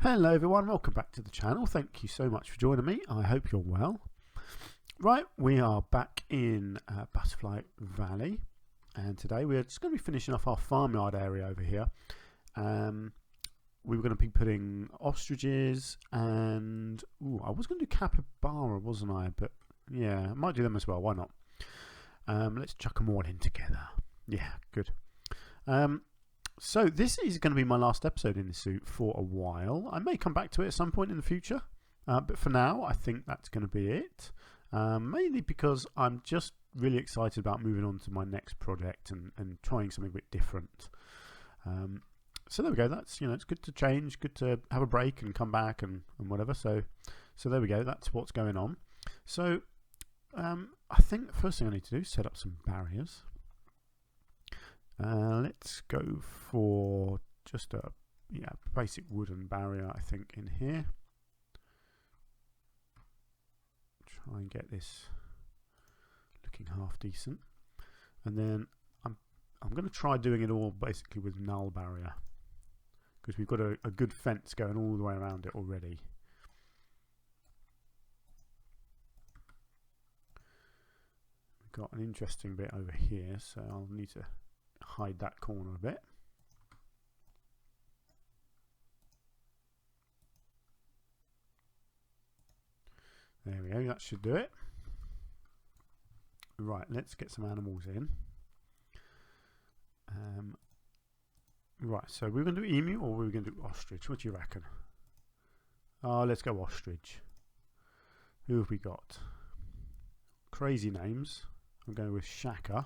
Hello everyone, welcome back to the channel. Thank you so much for joining me. I hope you're well. Right, we are back in Butterfly Valley, and today we're just going to be finishing off our farmyard area over here. We were going to be putting ostriches and I was going to do capybara, wasn't I? But yeah, I might do them as well. Why not? Let's chuck them all in together. Yeah, good. So this is going to be my last episode in this suit for a while. I may come back to it at some point in the future, but for now I think that's going to be it. Mainly because I'm just really excited about moving on to my next project and trying something a bit different. So there we go. That's, it's good to change, good to have a break and come back and whatever. So there we go. That's what's going on. So I think the first thing I need to do is set up some barriers. Let's go for just a basic wooden barrier, I think, in here. Try and get this looking half decent, and then I'm going to try doing it all basically with null barrier, because we've got a good fence going all the way around it already. We've got an interesting bit over here, so I'll need to hide that corner a bit. There we go, that should do it. Right, let's get some animals in. Right, so we're going to do emu or we're going to do ostrich? What do you reckon? Let's go ostrich. Who have we got? Crazy names. I'm going with Shaka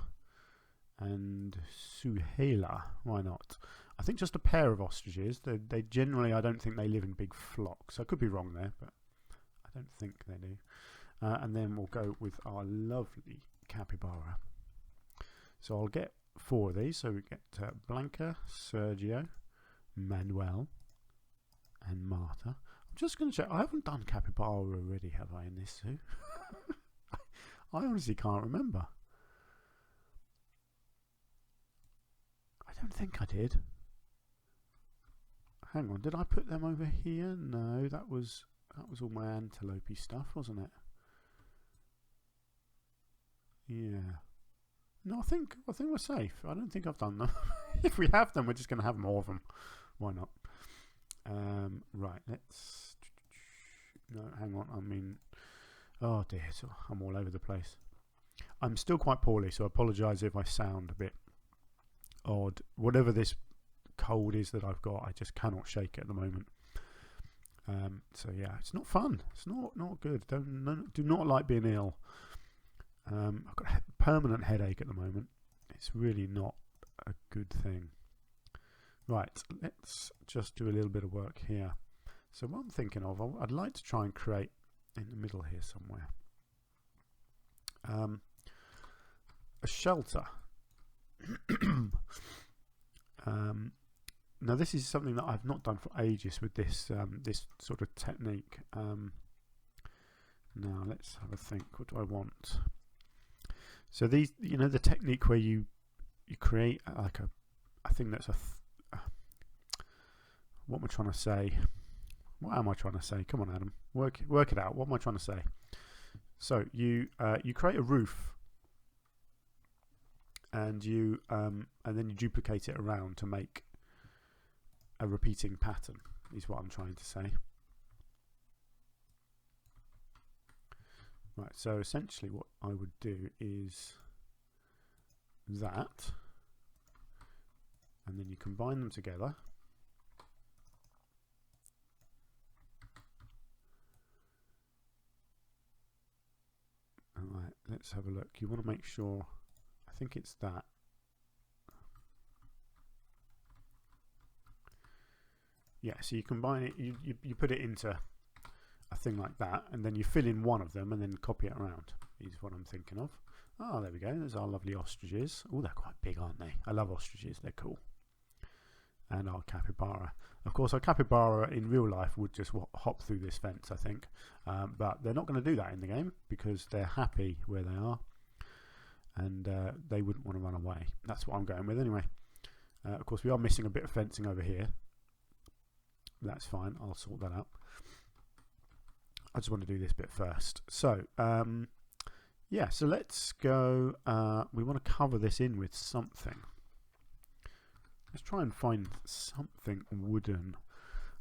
and Suhaila. Why not? I think just a pair of ostriches. They generally, I don't think they live in big flocks. I could be wrong there, but I don't think they do. And then we'll go with our lovely capybara. So I'll get 4 of these. So we get Blanca, Sergio, Manuel, and Marta. I'm just going to check. I haven't done capybara already, have I, in this zoo? I honestly can't remember. I don't think I did. Hang on, did I put them over here? No, that was all my antelope stuff, wasn't it? Yeah. No, I think we're safe. I don't think I've done them. If we have them, we're just going to have more of them. Why not? Right, let's... No, hang on. I mean... Oh dear, so I'm all over the place. I'm still quite poorly, so I apologise if I sound a bit odd. Whatever this cold is that I've got, I just cannot shake it at the moment. So yeah, it's not fun. It's not good. Do not like being ill. I've got a permanent headache at the moment. It's really not a good thing. Right, let's just do a little bit of work here. So what I'm thinking of, I'd like to try and create in the middle here somewhere a shelter. Now this is something that I've not done for ages with this this sort of technique. Now let's have a think. What do I want? So these, the technique where you create like a thing that's what am I trying to say? What am I trying to say? Come on, Adam, work it out. What am I trying to say? So you create a roof, and then you duplicate it around to make a repeating pattern, is what I'm trying to say. Right, so essentially what I would do is that, and then you combine them together. Alright, let's have a look. You want to make sure, I think it's that. Yeah, so you combine it, you put it into a thing like that, and then you fill in one of them and then copy it around, is what I'm thinking of. Oh, there we go. There's our lovely ostriches. Oh, they're quite big, aren't they? I love ostriches. They're cool. And our capybara. Of course, our capybara in real life would just hop through this fence, I think. But they're not going to do that in the game because they're happy where they are. And they wouldn't want to run away. That's what I'm going with anyway. Of course, we are missing a bit of fencing over here. that's fine. I'll sort that out. I just want to do this bit first. So, yeah, so let's go. We want to cover this in with something. Let's try and find something wooden.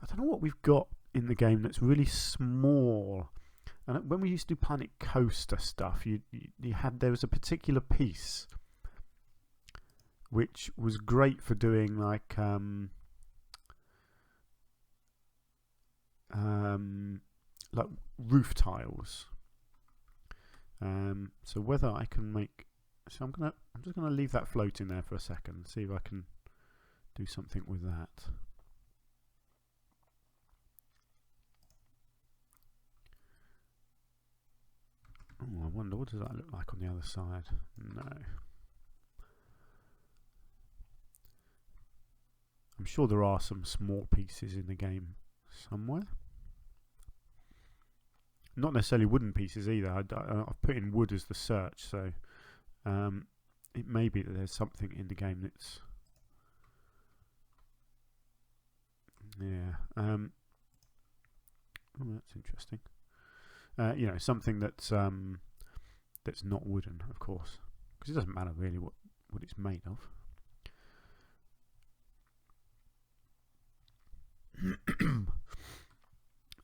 I don't know what we've got in the game that's really small. And when we used to do Planet Coaster stuff, there was a particular piece which was great for doing like roof tiles. So whether I can make, so I'm just gonna leave that floating there for a second, see if I can do something with that. Oh, I wonder, what does that look like on the other side? No. I'm sure there are some small pieces in the game somewhere. Not necessarily wooden pieces either. I've put in wood as the search, so it may be that there's something in the game that's... Yeah. Oh, that's interesting. You know, something that's not wooden, of course, because it doesn't matter really what it's made of.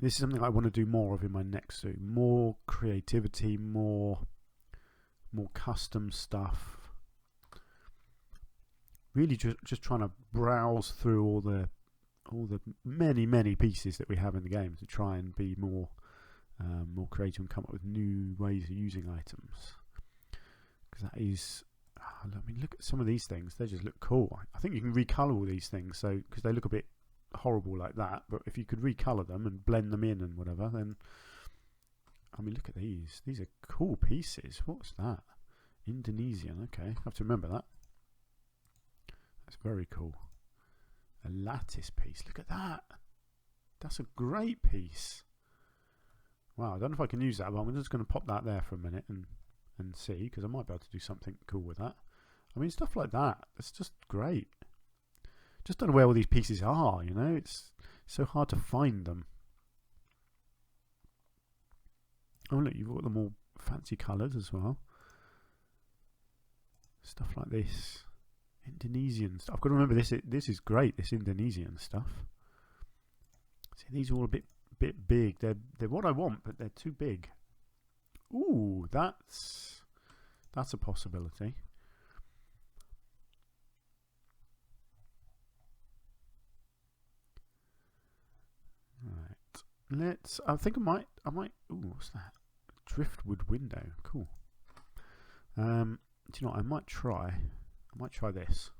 This is something I want to do more of in my next zoo. More creativity, more custom stuff. Really just trying to browse through all the many pieces that we have in the game to try and be more creative and come up with new ways of using items. Because that is, I mean, look at some of these things. They just look cool. I think you can recolor all these things, so because they look a bit horrible like that, but if you could recolor them and blend them in and whatever, then I mean, look at these are cool pieces. What's that? Indonesian. Okay, I have to remember that. That's very cool. A lattice piece. Look at that. That's a great piece. Wow, I don't know if I can use that, but I'm just going to pop that there for a minute and see, because I might be able to do something cool with that. I mean, stuff like that. It's just great. Just don't know where all these pieces are, you know. It's so hard to find them. Oh, look, you've got them all fancy colours as well. Stuff like this. Indonesian stuff. I've got to remember this. This is great, this Indonesian stuff. See, these are all a bit big. They're what I want, but they're too big. Ooh, that's a possibility. Right. I think I might. Ooh, what's that? Driftwood window. Cool. Do you know what? I might try this.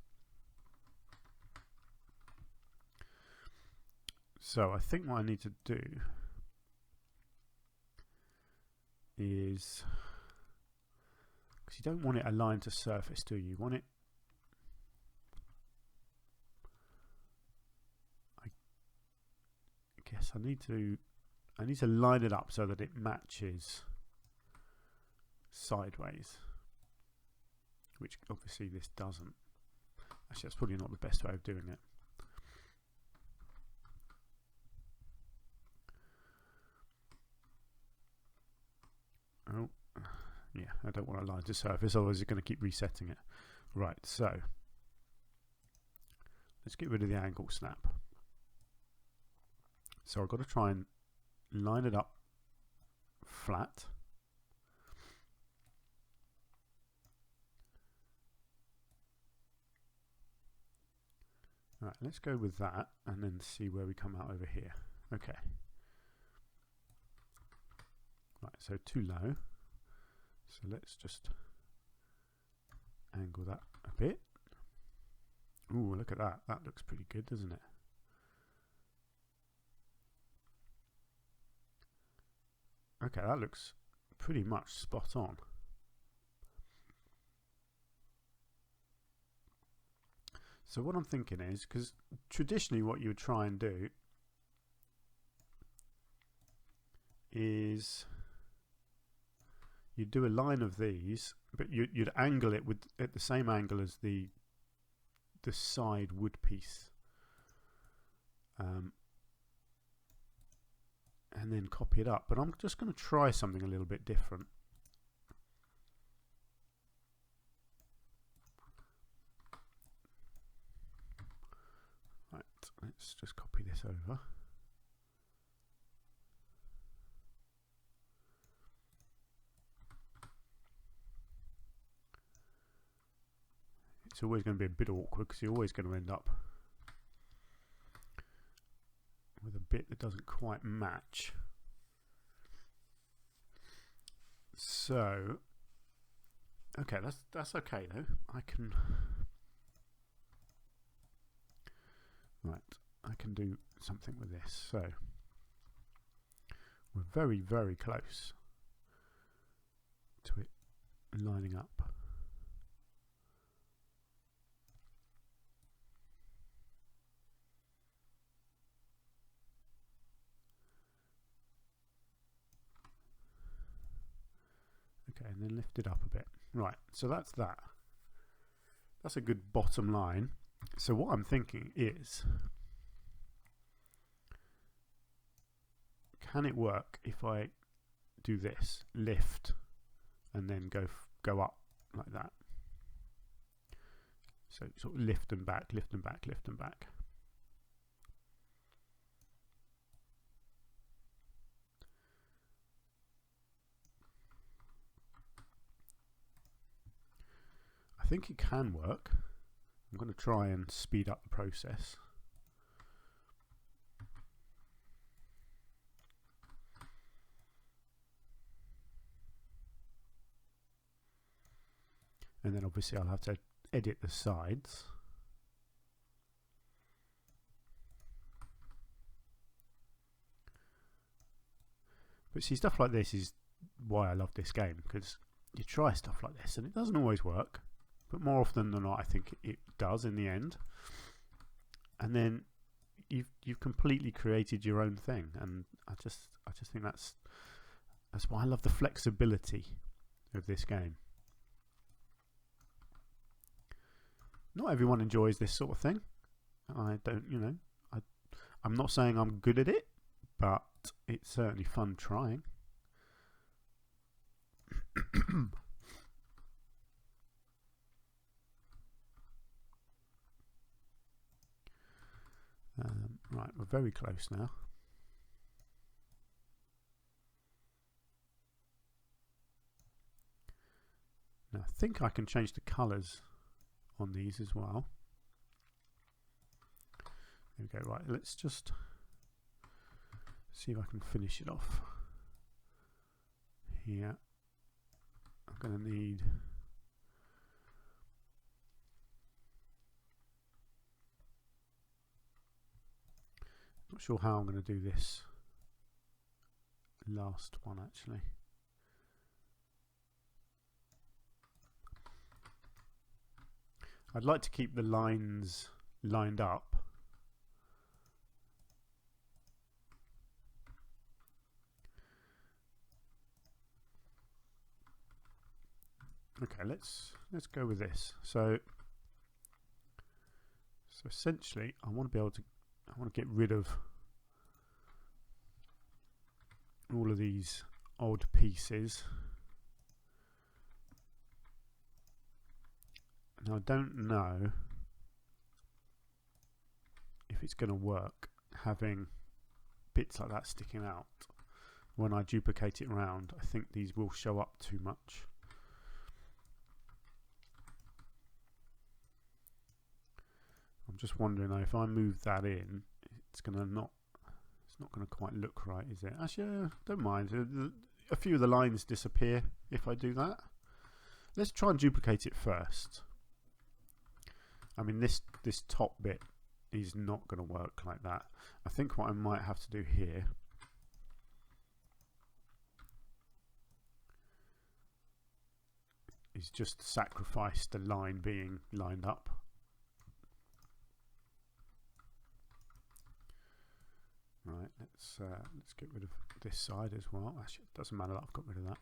So I think what I need to do is, because you don't want it aligned to surface, do you? You want it, I guess I need to line it up so that it matches sideways, which obviously this doesn't. Actually, that's probably not the best way of doing it. Oh, yeah, I don't want to line to surface, otherwise it's going to keep resetting it. Right, so let's get rid of the angle snap. So I've got to try and line it up flat. Right, let's go with that and then see where we come out over here. Okay. Right, so too low. So let's just angle that a bit. Ooh, look at that. That looks pretty good, doesn't it? Okay, that looks pretty much spot on. So what I'm thinking is, because traditionally what you would try and do is you'd do a line of these, but you'd angle it at the same angle as the side wood piece. and then copy it up. But I'm just going to try something a little bit different. Right, let's just copy this over. It's always going to be a bit awkward because you're always going to end up with a bit that doesn't quite match. So, okay, that's okay though. I can, right, I can do something with this. So, we're very, very close to it lining up. Okay, and then lift it up a bit. Right, so that's that. That's a good bottom line. So what I'm thinking is, can it work if I do this, lift, and then go up like that? So sort of lift and back, lift and back, lift and back. I think it can work. I'm going to try and speed up the process. And then obviously I'll have to edit the sides. But see, stuff like this is why I love this game, because you try stuff like this and it doesn't always work. But more often than not, I think it does in the end. And then you've completely created your own thing, and I just think that's why I love the flexibility of this game. Not everyone enjoys this sort of thing. I don't, you know, I'm not saying I'm good at it, but it's certainly fun trying. Right, we're very close now. Now I think I can change the colours on these as well. There we go. Right, let's just see if I can finish it off here. I'm going to need not sure how I'm going to do this last one actually. I'd like to keep the lines lined up. Okay, let's go with this. So essentially I want to get rid of all of these odd pieces. Now I don't know if it's going to work having bits like that sticking out. When I duplicate it around, I think these will show up too much. I'm just wondering though, if I move that in, it's not going to quite look right, is it? Actually, don't mind. A few of the lines disappear if I do that. Let's try and duplicate it first. I mean, this top bit is not going to work like that. I think what I might have to do here is just sacrifice the line being lined up. Right, let's get rid of this side as well. Actually, it doesn't matter that I've got rid of that.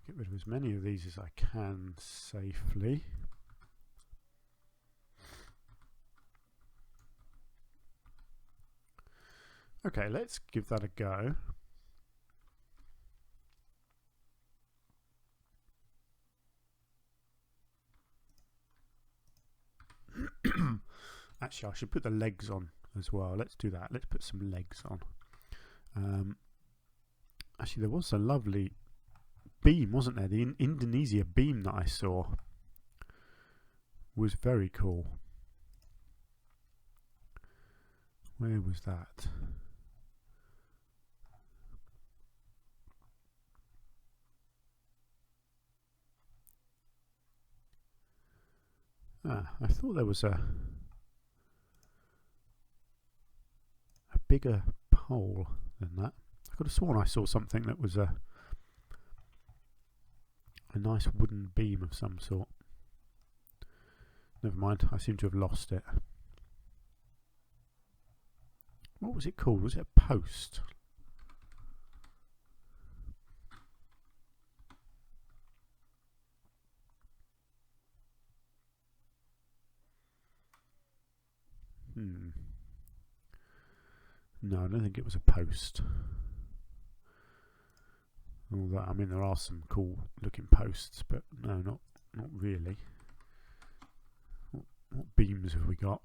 Get rid of as many of these as I can safely. Okay, let's give that a go. Actually, I should put the legs on as well. Let's do that. Let's put some legs on. Actually, there was a lovely beam, wasn't there? The Indonesia beam that I saw was very cool. Where was that? I thought there was a bigger pole than that. I could have sworn I saw something that was a nice wooden beam of some sort. Never mind, I seem to have lost it. What was it called? Was it a post? No, I don't think it was a post. Although, I mean, there are some cool looking posts, but no, not really. What beams have we got?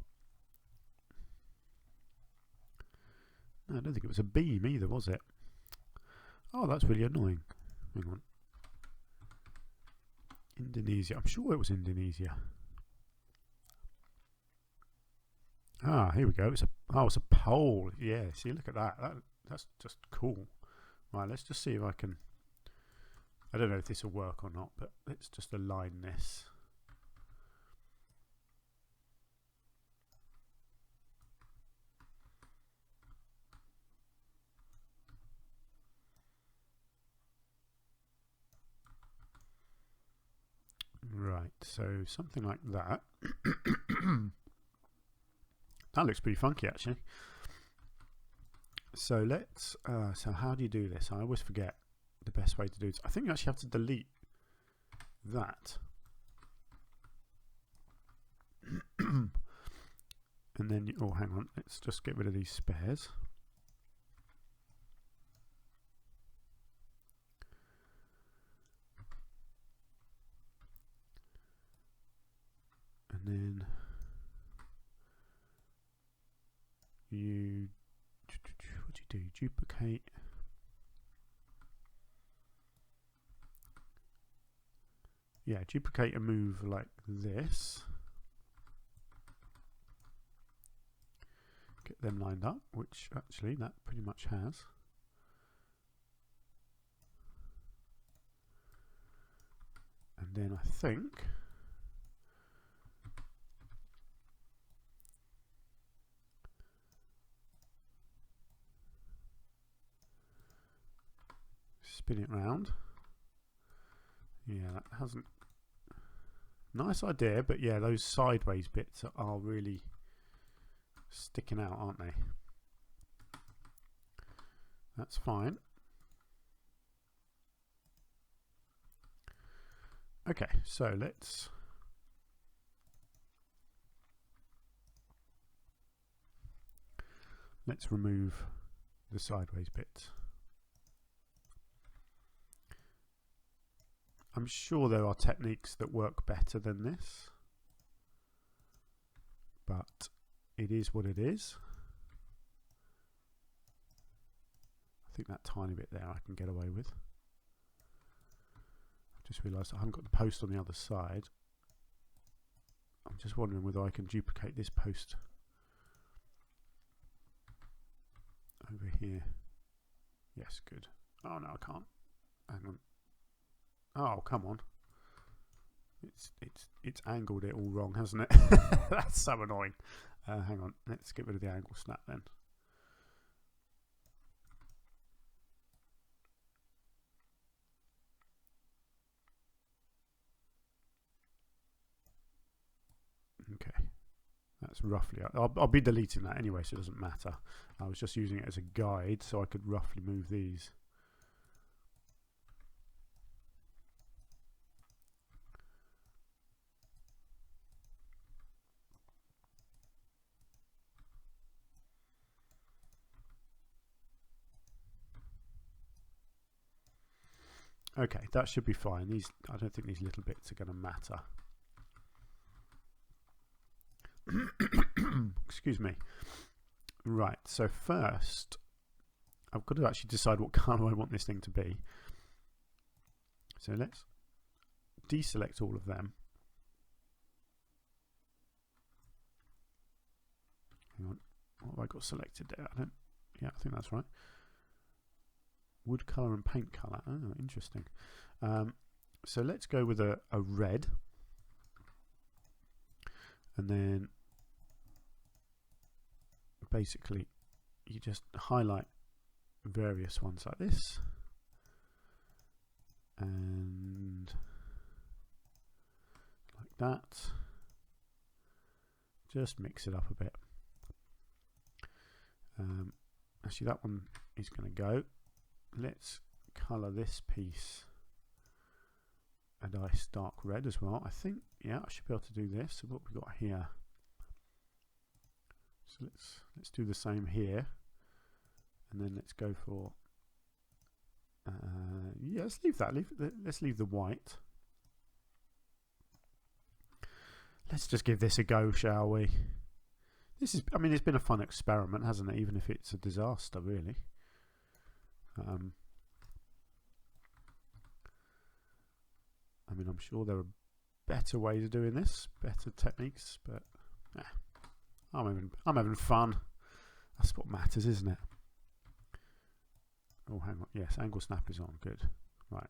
No, I don't think it was a beam either, was it? Oh, that's really annoying. Hang on. Indonesia. I'm sure it was Indonesia. Ah, here we go. It's a pole. Yeah, see, look at that. That's just cool. Right, let's just see if I can. I don't know if this will work or not, but let's just align this. Right, so something like that. That looks pretty funky, actually. So let's. So how do you do this? I always forget the best way to do this. I think you actually have to delete that, and then oh, hang on. Let's just get rid of these spares. And then you, what do you do? Duplicate. Yeah, duplicate and move like this. Get them lined up, which actually that pretty much has. And then I think spin it round. Yeah, that hasn't. Nice idea, but yeah, those sideways bits are really sticking out, aren't they? That's fine. Okay, so let's remove the sideways bits. I'm sure there are techniques that work better than this, but it is what it is. I think that tiny bit there I can get away with. I just realised I haven't got the post on the other side. I'm just wondering whether I can duplicate this post over here. Yes, good. Oh no, I can't. Hang on. Oh, come on. It's angled it all wrong, hasn't it? That's so annoying. Hang on. Let's get rid of the angle snap then. Okay. That's roughly. I'll be deleting that anyway, so it doesn't matter. I was just using it as a guide so I could roughly move these. Okay, that should be fine. These, I don't think these little bits are going to matter. Excuse me. Right, so first I've got to actually decide what colour I want this thing to be. So let's deselect all of them. Hang on, what have I got selected there? Yeah, I think that's right. Wood colour and paint colour. Oh, interesting. So let's go with a red. And then basically you just highlight various ones like this. And like that. Just mix it up a bit. Actually, that one is going to go. Let's colour this piece a nice dark red as well. I think, yeah, I should be able to do this. So what we got here. So let's do the same here, and then let's go for yeah. Let's leave that. Let's leave the white. Let's just give this a go, shall we? This is, I mean, it's been a fun experiment, hasn't it? Even if it's a disaster, really. I mean, I'm sure there are better ways of doing this, better techniques, but I'm having fun. That's what matters, isn't it? Oh, hang on. Yes, angle snap is on. Good. Right.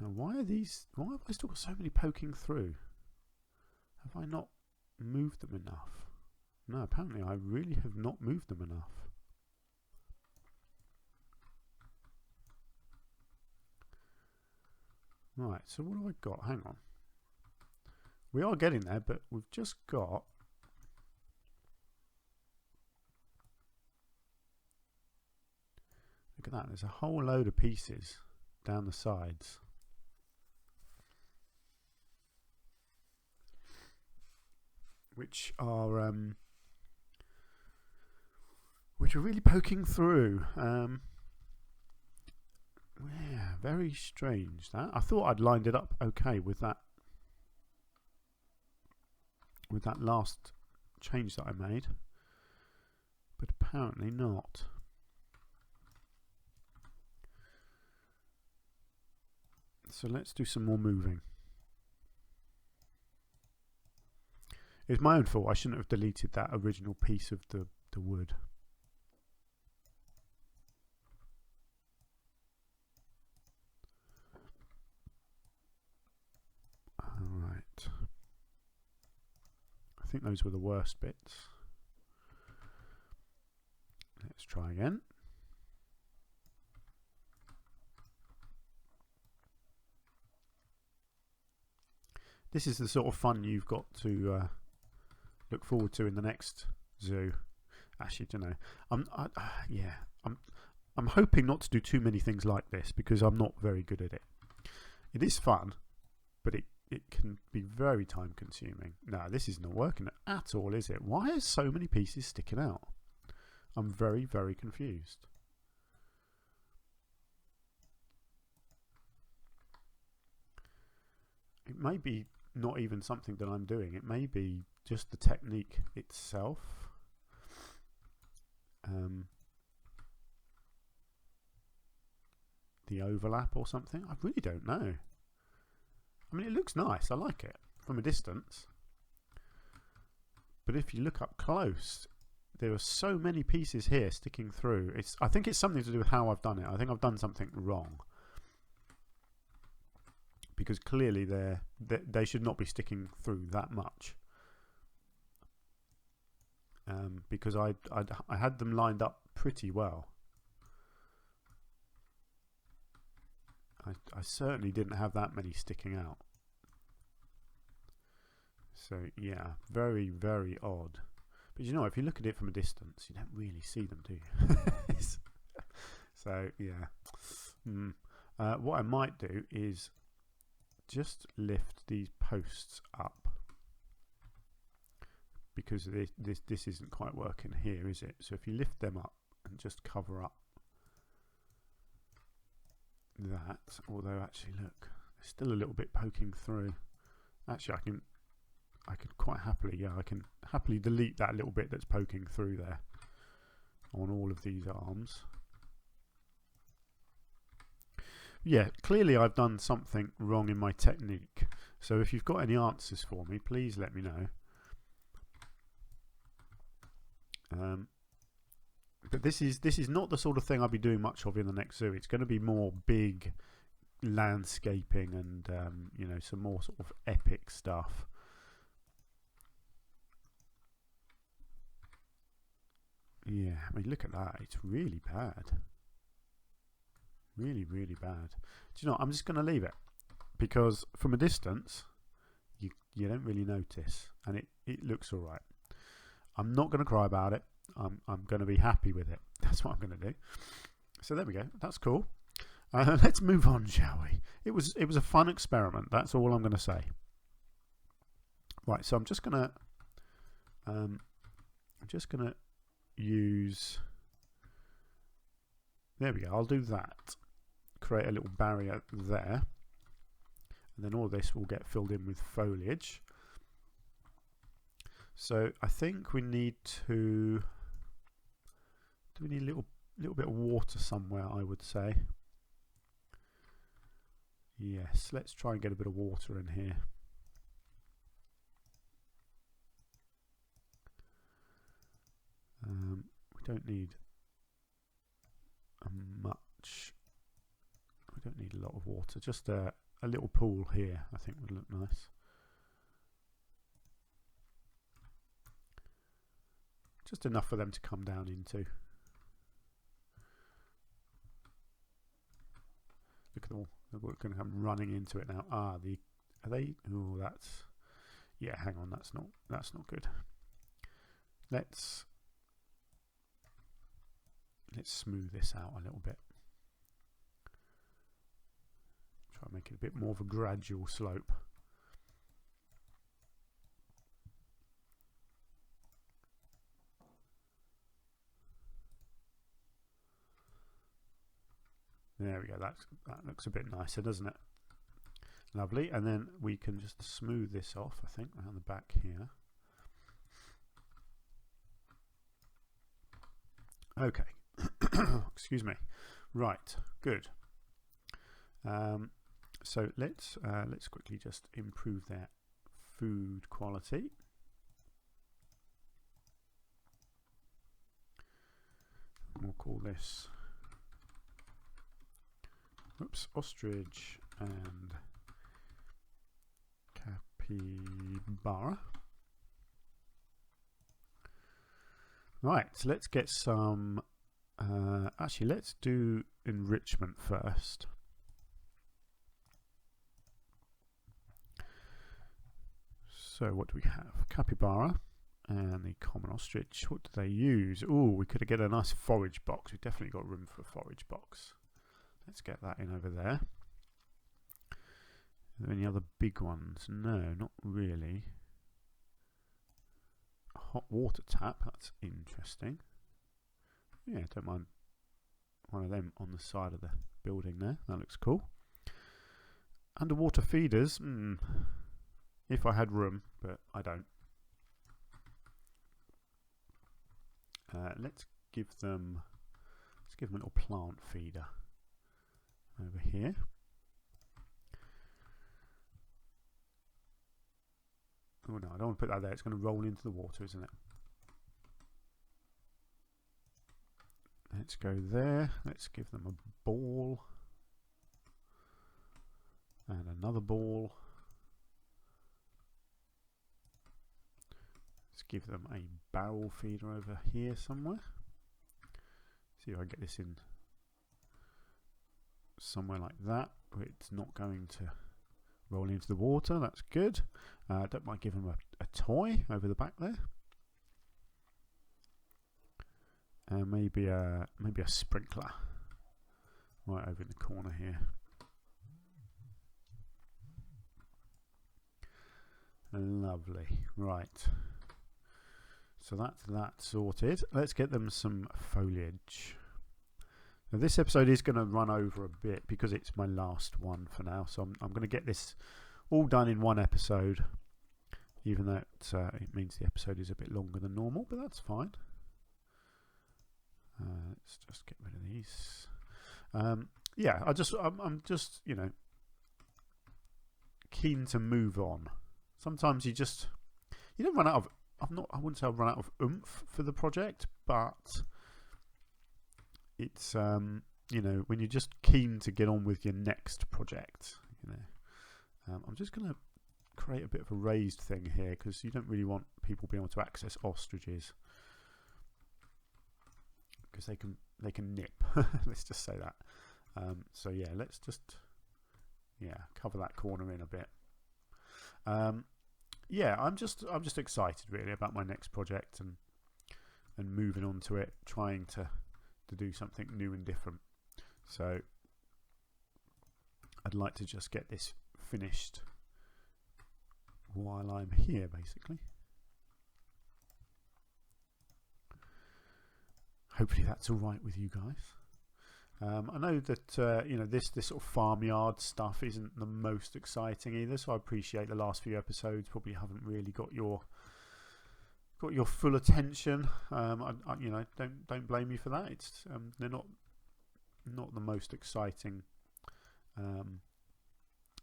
Now, why have I still got so many poking through? Have I not moved them enough? No, apparently I really have not moved them enough. Right, so what have I got? Hang on. We are getting there, but we've just got look at that, there's a whole load of pieces down the sides. Which are really poking through. Yeah, very strange that. I thought I'd lined it up okay with that last change that I made, but apparently not. So let's do some more moving. It's my own fault. I shouldn't have deleted that original piece of the wood. Alright. I think those were the worst bits. Let's try again. This is the sort of fun you've got to look forward to in the next zoo. Actually, you know, I'm hoping not to do too many things like this because I'm not very good at it. It is fun, but it can be very time consuming. No, this is not working at all, is it? Why are so many pieces sticking out? I'm very, very confused. It may be not even something that I'm doing. It may be just the technique itself. The overlap or something. I really don't know. I mean, it looks nice. I like it from a distance. But if you look up close, there are so many pieces here sticking through. I think it's something to do with how I've done it. I think I've done something wrong. Because clearly they should not be sticking through that much. Because I had them lined up pretty well. I certainly didn't have that many sticking out. So yeah, very, very odd. But you know, if you look at it from a distance, you don't really see them, do you? So yeah. What I might do is just lift these posts up, because this isn't quite working here, is it? So if you lift them up and just cover up that. Although actually look, it's still a little bit poking through. Actually I could quite happily, yeah, I can happily delete that little bit that's poking through there on all of these arms. Yeah, clearly I've done something wrong in my technique. So if you've got any answers for me, please let me know. But this is not the sort of thing I'll be doing much of in the next zoo. It's going to be more big landscaping and you know, some more sort of epic stuff. Yeah, I mean, look at that. It's really bad. Really, really bad. Do you know what? I'm just going to leave it because from a distance, you don't really notice, and it looks all right. I'm not going to cry about it. I'm going to be happy with it. That's what I'm going to do. So there we go. That's cool. Let's move on, shall we? It was a fun experiment. That's all I'm going to say. Right. So I'm just going to use. There we go. I'll do that. Create a little barrier there, and then all this will get filled in with foliage. So I think we need to. Do we need a little bit of water somewhere? I would say. Yes. Let's try and get a bit of water in here. We don't need much. We don't need a lot of water. Just a little pool here, I think, would look nice. Just enough for them to come down into. Look at them all. We're going to come running into it now. Ah, are they? Oh, that's. Yeah, hang on. That's not good. Let's smooth this out a little bit. Try and make it a bit more of a gradual slope. There we go. That looks a bit nicer, doesn't it? Lovely. And then we can just smooth this off, I think, around the back here. Okay. Excuse me. Right. Good. So let's quickly just improve their food quality. We'll call this. Oops, Ostrich and Capybara. Right, so let's get some. Actually, let's do enrichment first. So, what do we have? Capybara and the common ostrich. What do they use? Oh, we could get a nice forage box. We've definitely got room for a forage box. Let's get that in over there. Are there any other big ones? No, not really. A hot water tap, that's interesting. Yeah, don't mind one of them on the side of the building there. That looks cool. Underwater feeders, if I had room, but I don't. Let's give them a little plant feeder over here. Oh no, I don't want to put that there. It's going to roll into the water, isn't it? Let's go there. Let's give them a ball. And another ball. Let's give them a barrel feeder over here somewhere. See if I can get this in somewhere like that. It's not going to roll into the water. That's good. Don't mind giving them a toy over the back there. Maybe a sprinkler right over in the corner here. Lovely. Right. So that's that sorted. Let's get them some foliage. Now this episode is going to run over a bit because it's my last one for now. So I'm going to get this all done in one episode, even though it means the episode is a bit longer than normal, but that's fine. Let's just get rid of these. Yeah, I'm just, you know, keen to move on. Sometimes you don't run out of, I wouldn't say I've run out of oomph for the project, but it's you know, when you're just keen to get on with your next project, you know. I'm just going to create a bit of a raised thing here because you don't really want people being able to access ostriches because they can nip. Let's just say that. So yeah, let's just cover that corner in a bit. Yeah, I'm just excited really about my next project and moving on to it, trying to do something new and different. So I'd like to just get this finished while I'm here, basically. Hopefully that's all right with you guys. I know that you know, this sort of farmyard stuff isn't the most exciting either, so I appreciate the last few episodes probably haven't really got your full attention. You know, don't blame me for that. It's they're not the most exciting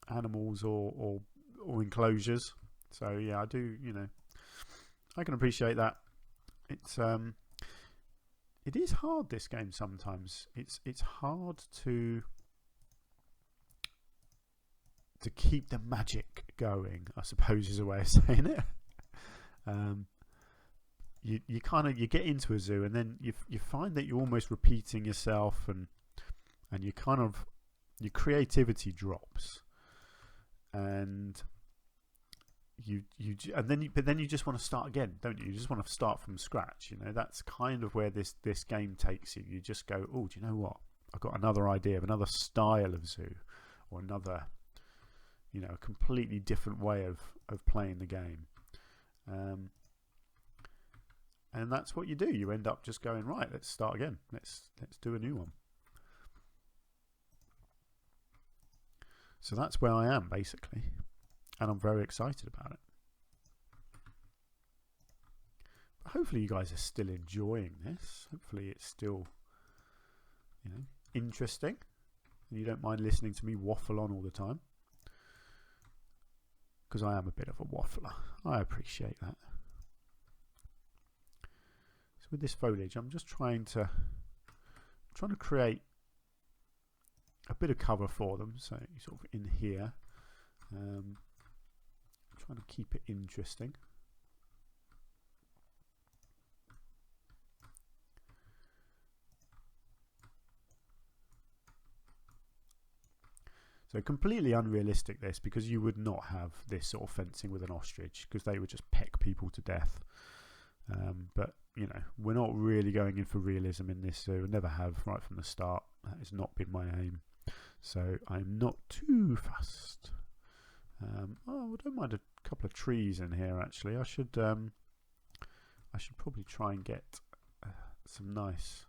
animals or enclosures. So yeah, I do, you know, I can appreciate that. It is hard, this game, sometimes. It's hard to keep the magic going, I suppose is a way of saying it. You get into a zoo and then you find that you're almost repeating yourself, and you kind of, your creativity drops, and but then you just want to start again, don't you? You just want to start from scratch. You know, that's kind of where this game takes you. You just go, oh, do you know what? I've got another idea of another style of zoo, or another, you know, a completely different way of playing the game. And that's what you do. You end up just going, right, let's start again. Let's do a new one. So that's where I am, basically. And I'm very excited about it. But hopefully you guys are still enjoying this. Hopefully it's still, you know, interesting, and you don't mind listening to me waffle on all the time, because I am a bit of a waffler. I appreciate that. So with this foliage, I'm just trying to create a bit of cover for them. So sort of in here. Trying to keep it interesting. So completely unrealistic this, because you would not have this sort of fencing with an ostrich, because they would just peck people to death. But you know, we're not really going in for realism in this, so we never have right from the start. That has not been my aim. So I'm not too fussed. Oh, I don't mind a couple of trees in here, actually. I should probably try and get some nice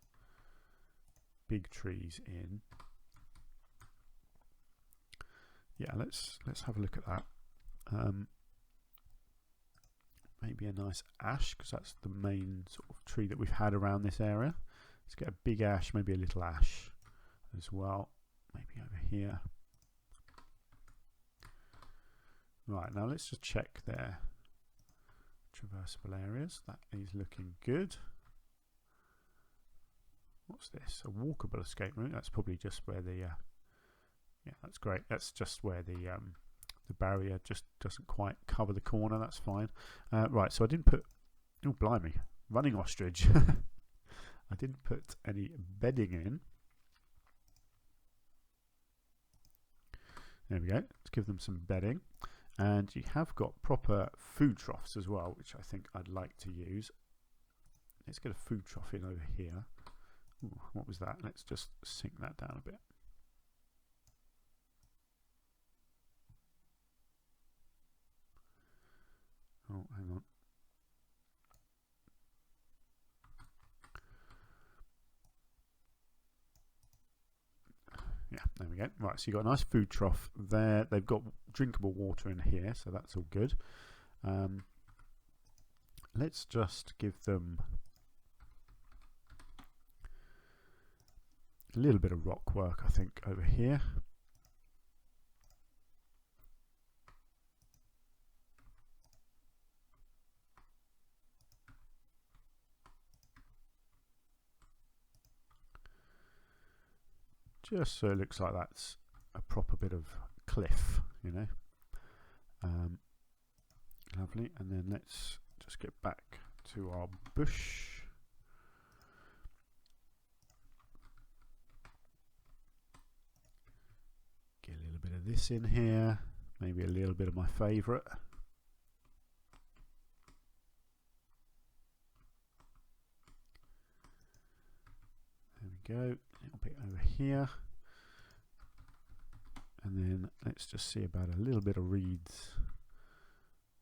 big trees in. Yeah, let's have a look at that. Maybe a nice ash, because that's the main sort of tree that we've had around this area. Let's get a big ash, maybe a little ash as well. Maybe over here. Right, now let's just check their traversable areas. That is looking good. What's this? A walkable escape route? That's probably just where the yeah, that's great. That's just where the barrier just doesn't quite cover the corner. That's fine. Right, so I didn't put, oh blimey, running ostrich. I didn't put any bedding in. There we go. Let's give them some bedding. And you have got proper food troughs as well, which I think I'd like to use. Let's get a food trough in over here. Ooh, what was that? Let's just sink that down a bit. Oh, hang on. There we go. Right, so you've got a nice food trough there. They've got drinkable water in here, so that's all good. Let's just give them a little bit of rock work, I think, over here. Just so it looks like that's a proper bit of cliff, you know. Lovely, and then let's just get back to our bush. Get a little bit of this in here, maybe a little bit of my favourite. There we go, a little bit over here. And then let's just see about a little bit of reeds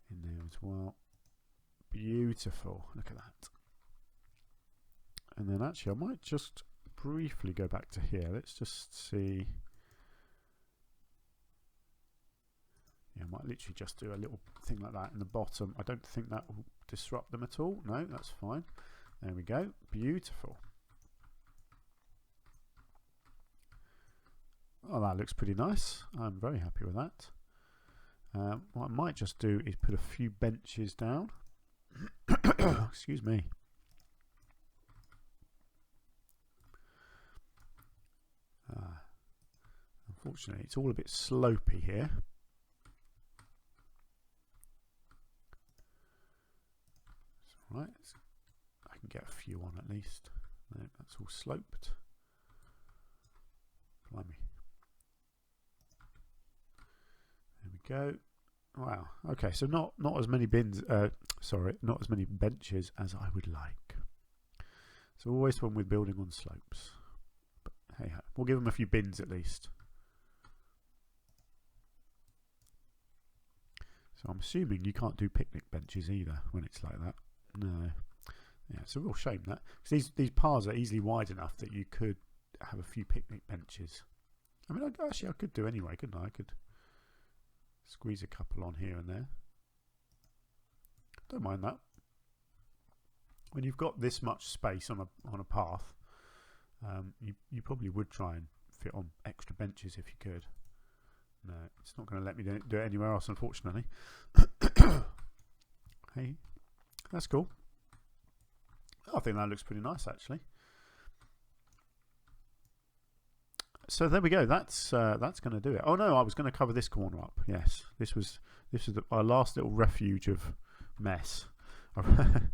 in there as well. Beautiful, look at that. And then actually I might just briefly go back to here. Let's just see. Yeah, I might literally just do a little thing like that in the bottom. I don't think that will disrupt them at all. No, that's fine. There we go, beautiful. Oh, that looks pretty nice. I'm very happy with that. What I might just do is put a few benches down. Excuse me. Unfortunately, it's all a bit slopey here. It's all right. I can get a few on at least. No, that's all sloped. Blimey. There we go. Wow. Okay, so not as many bins. Sorry, not as many benches as I would like. It's always fun with building on slopes. But hey, we'll give them a few bins at least. So I'm assuming you can't do picnic benches either when it's like that. No. Yeah, it's a real shame that. Because these paths are easily wide enough that you could have a few picnic benches. I mean, actually I could do anyway, couldn't I? I could squeeze a couple on here and there. Don't mind that. When you've got this much space on a path, you probably would try and fit on extra benches if you could. No, it's not going to let me do it anywhere else, unfortunately. Hey, that's cool. I think that looks pretty nice, actually. So there we go. That's going to do it. Oh no, I was going to cover this corner up. Yes, this was our last little refuge of mess that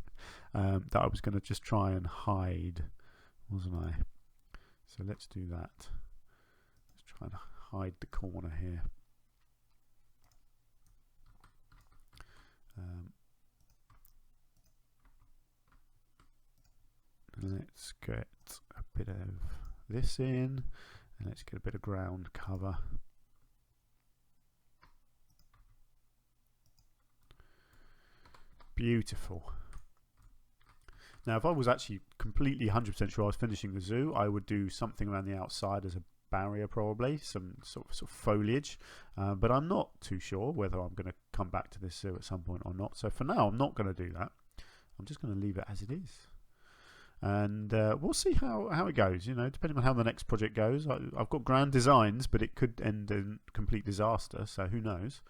I was going to just try and hide, wasn't I? So let's do that. Let's try and hide the corner here. Let's get a bit of this in. And let's get a bit of ground cover. Beautiful. Now, if I was actually completely 100% sure I was finishing the zoo, I would do something around the outside as a barrier, probably some sort of foliage. But I'm not too sure whether I'm going to come back to this zoo at some point or not. So for now, I'm not going to do that. I'm just going to leave it as it is. And we'll see how it goes, you know, depending on how the next project goes. I've got grand designs, but it could end in complete disaster, so who knows.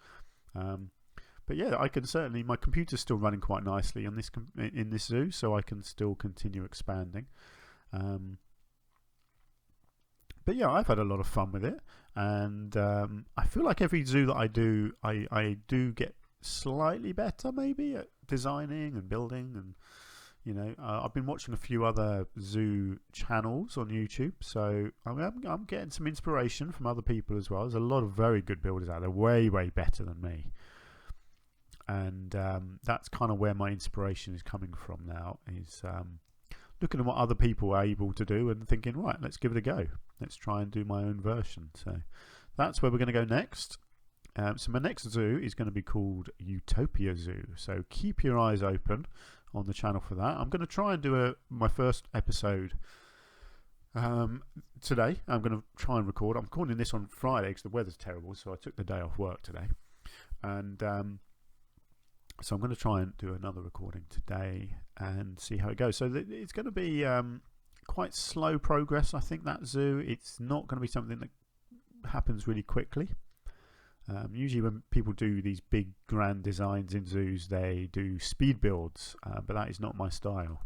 But yeah, I can certainly, my computer's still running quite nicely in this zoo, so I can still continue expanding. But yeah, I've had a lot of fun with it, and I feel like every zoo that I do, I do get slightly better maybe at designing and building. And you know, I've been watching a few other zoo channels on YouTube, so I'm getting some inspiration from other people as well. There's a lot of very good builders out there, way better than me, and that's kind of where my inspiration is coming from now, is looking at what other people are able to do and thinking, right, let's give it a go, let's try and do my own version. So that's where we're going to go next. So my next zoo is going to be called Utopia Zoo, so keep your eyes open on the channel for that. I'm going to try and do my first episode Today I'm going to try and record. I'm recording this on Friday because the weather's terrible, so I took the day off work today, and so I'm going to try and do another recording today and see how it goes. So it's going to be quite slow progress. I think that zoo, it's not going to be something that happens really quickly. Usually when people do these big grand designs in zoos, they do speed builds, but that is not my style.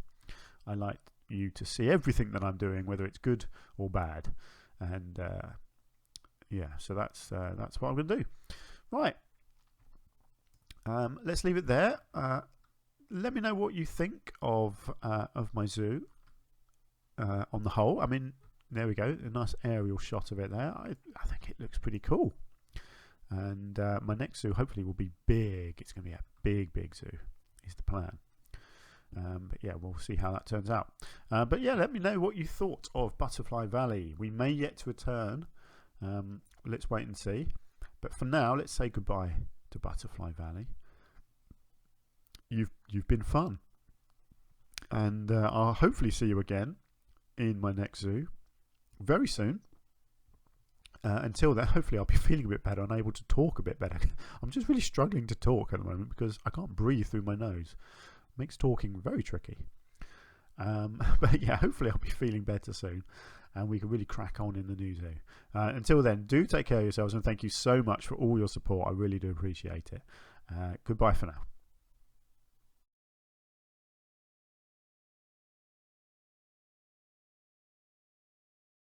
I like you to see everything that I'm doing, whether it's good or bad, and yeah, so that's what I'm going to do. Right, let's leave it there. Let me know what you think of my zoo on the whole. I mean, there we go, a nice aerial shot of it there. I think it looks pretty cool. And my next zoo hopefully will be big. It's going to be a big zoo is the plan. But yeah, we'll see how that turns out. But yeah, let me know what you thought of Butterfly Valley. We may yet to return. Let's wait and see. But for now, let's say goodbye to Butterfly Valley. You've been fun. And I'll hopefully see you again in my next zoo very soon. Until then, hopefully I'll be feeling a bit better and able to talk a bit better. I'm just really struggling to talk at the moment because I can't breathe through my nose. It makes talking very tricky. But yeah, hopefully I'll be feeling better soon and we can really crack on in the new zoo. Until then, do take care of yourselves and thank you so much for all your support. I really do appreciate it. Goodbye for now.